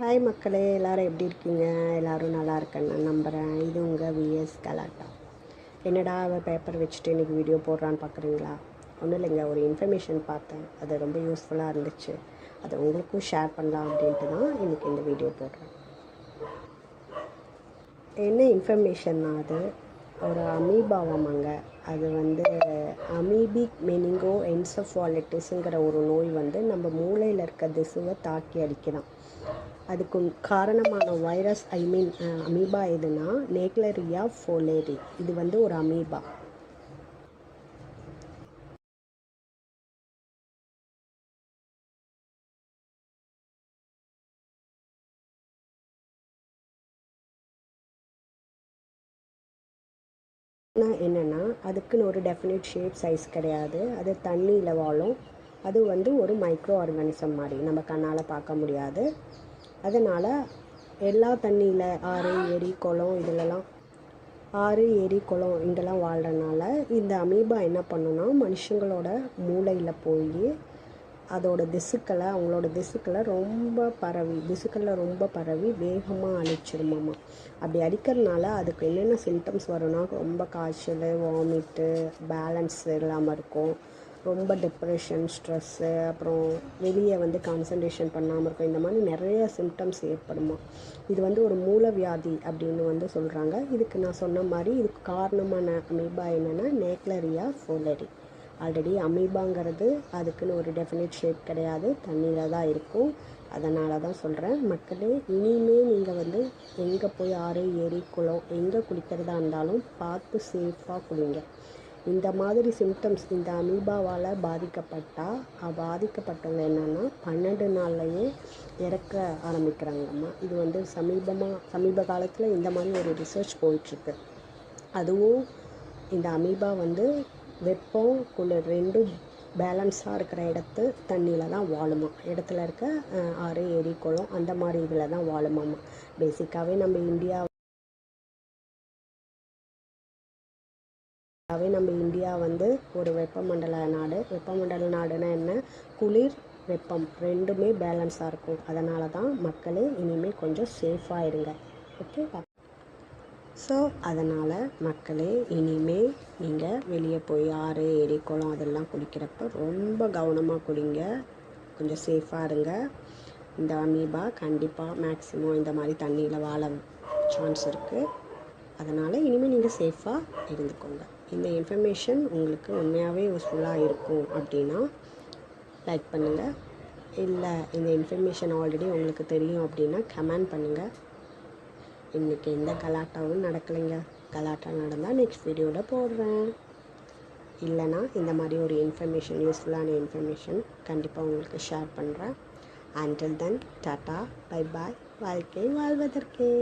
Hi மக்களே, எல்லோரும் எப்படி இருக்கீங்க? எல்லோரும் நல்லா இருக்கேன்னு நான் நம்புகிறேன். இது உங்கள் விஎஸ் கலாட்டா. என்னடா அவள் பேப்பர் வச்சுட்டு இன்றைக்கி வீடியோ போடுறான்னு பார்க்குறீங்களா? ஒன்றும் இல்லைங்க, ஒரு இன்ஃபர்மேஷன் பார்த்தேன். அது ரொம்ப யூஸ்ஃபுல்லாக இருந்துச்சு. அதை உங்களுக்கும் ஷேர் பண்ணலாம் அப்படின்ட்டு தான் இன்றைக்கி இந்த வீடியோ போடுறேன். என்ன இன்ஃபர்மேஷன்னா, அது ஒரு அமீபாவாமாங்க. அது அமீபிக் மெனிங்கோ என்செஃபாலிட்டிஸுங்கிற ஒரு நோய் நம்ம மூளையில் இருக்க திசுவை தாக்கி அடிக்கலாம். அதுக்கு காரணமான வைரஸ் அமீபா எதுனா நேக்லரியா ஃபோலேரி. இது ஒரு அமீபா. என்னென்னா, அதுக்குன்னு ஒரு டெஃபினிட் ஷேப் சைஸ் கிடையாது. அது தண்ணியில் வாழும். அது ஒரு மைக்ரோ ஆர்கானிசம் மாதிரி நம்ம கண்ணால் பார்க்க முடியாது. அதனால் எல்லா தண்ணியில் ஆறு ஏரி குளம் இங்கெல்லாம் வாழ்கிறனால இந்த அமீபா என்ன பண்ணுன்னா, மனுஷங்களோட மூளையில் போய் அவங்களோட திசுக்களில் ரொம்ப பரவி வேகமாக அழிச்சிருமாம்மா. அப்படி அடிக்கிறதுனால அதுக்கு என்னென்ன சிம்டம்ஸ் வரும்னா, ரொம்ப காய்ச்சல், வாமிட்டு, பேலன்ஸ் இல்லாமல் இருக்கும், ரொம்ப டிப்ரெஷன், ஸ்ட்ரெஸ்ஸு, அப்புறம் வெளியே கான்சன்ட்ரேஷன் பண்ணாமல் இருக்கும். இந்த மாதிரி நிறைய சிம்டம்ஸ் ஏற்படுமா. இது ஒரு மூலவியாதி அப்படின்னு சொல்கிறாங்க. இதுக்கு நான் சொன்ன மாதிரி இதுக்கு காரணமான அமீபா என்னென்னா நேக்லரியா ஃபோலேரி. ஆல்ரெடி அமீபாங்கிறது அதுக்குன்னு ஒரு டெஃபினிட் ஷேப் கிடையாது, தண்ணியில் தான் இருக்கும். அதனால தான் சொல்கிறேன். மக்களே, இனிமேல் நீங்கள் எங்கே போய் ஆறு ஏரி குளம் எங்கே குளிக்கிறதா இருந்தாலும் பார்த்து சேஃபாக குளிங்க. இந்த மாதிரி சிம்டம்ஸ் இந்த அமீபாவால் பாதிக்கப்பட்டவங்க என்னென்னா 12 நாள்லையே இறக்க ஆரம்பிக்கிறாங்கம்மா. இது சமீப காலத்தில் இந்த மாதிரி ஒரு ரிசர்ச் போயிட்டுருக்கு. அதுவும் இந்த அமீபா வெப்பம் குளிர் ரெண்டும் பேலன்ஸாக இருக்கிற தண்ணியில் தான் வாழுமா. இடத்துல இருக்க ஆறு ஏரி குளம் அந்த மாதிரி இதில் தான் வாழுமாம்மா. பேசிக்காகவே நம்ம இந்தியா ஒரு வெப்பமண்டல நாடுனா என்ன, குளிர் வெப்பம் ரெண்டுமே பேலன்ஸாக இருக்கும். அதனால தான் மக்களே இனிமேல் கொஞ்சம் சேஃபாக இருங்க. ஓகே. ஸோ அதனால் மக்களே, இனிமேல் நீங்கள் வெளியே போய் ஆறு ஏரி குளம் அதெல்லாம் குளிக்கிறப்ப ரொம்ப கவனமாக குளிங்க. கொஞ்சம் சேஃபாக இருங்க. இந்த அமீபா கண்டிப்பாக மேக்ஸிமம் இந்த மாதிரி தண்ணியில் வாழ சான்ஸ் இருக்குது. அதனால் இனிமேல் நீங்கள் சேஃபாக இருந்துக்கோங்க. இந்த இன்ஃபர்மேஷன் உங்களுக்கு உண்மையாகவே யூஸ்ஃபுல்லாக இருக்கும் அப்படின்னா லைக் பண்ணுங்கள். இல்லை இந்த இன்ஃபர்மேஷன் ஆல்ரெடி உங்களுக்கு தெரியும் அப்படின்னா கமெண்ட் பண்ணுங்கள். இன்றைக்கி எந்த கலாட்டாவும் நடக்கலைங்க. கலாட்டா நடந்தால் நெக்ஸ்ட் வீடியோவில் போடுறேன். இல்லைனா இந்த மாதிரி ஒரு யூஸ்ஃபுல்லான இன்ஃபர்மேஷன் கண்டிப்பாக உங்களுக்கு ஷேர் பண்ணுறேன். Until then tata, bye bye. வாழ்க்கை வாழ்வதற்கே.